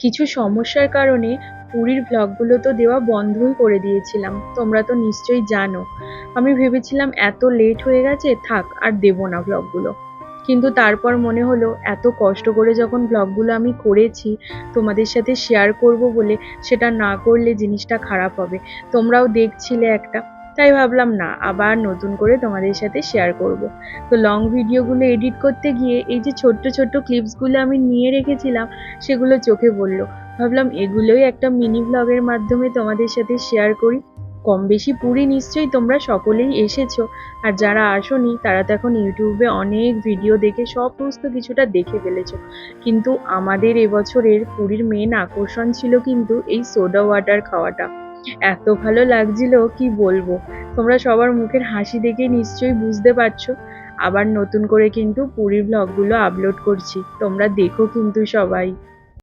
কিছু সমস্যার কারণে পুরীর ভ্লগগুলো তো দেওয়া বন্ধই করে দিয়েছিলাম, তোমরা তো নিশ্চয়ই জানো। আমি ভেবেছিলাম এত লেট হয়ে গেছে, থাক আর দেব না ভ্লগগুলো। কিন্তু তারপর মনে হলো এত কষ্ট করে যখন ভ্লগগুলো আমি করেছি তোমাদের সাথে শেয়ার করব বলে, সেটা না করলে জিনিসটা খারাপ হবে। তোমরাও দেখছিলে একটা, তাই ভাবলাম না, আবার নতুন করে তোমাদের সাথে শেয়ার করব। তো লং ভিডিওগুলো এডিট করতে গিয়ে এই যে ছোট্ট ছোট্ট ক্লিপসগুলো আমি নিয়ে রেখেছিলাম, সেগুলো চোখে পড়লো। ভাবলাম এগুলোই একটা মিনি ব্লগের মাধ্যমে তোমাদের সাথে শেয়ার করি। কম বেশি পুরী নিশ্চয়ই তোমরা সকলেই এসেছো, আর যারা আসোনি তারা তো এখন ইউটিউবে অনেক ভিডিও দেখে সমস্ত কিছুটা দেখে ফেলেছো। কিন্তু আমাদের এবছরের পুরীর মেন আকর্ষণ ছিল কিন্তু এই সোডা ওয়াটার খাওয়াটা। এত ভালো লাগছিল কি বলবো। তোমরা সবার মুখের হাসি দেখে নিশ্চয়ই বুঝতে পারছো। আবার নতুন করে কিন্তু পুরীর ব্লগগুলো আপলোড করছি, তোমরা দেখো কিন্তু সবাই।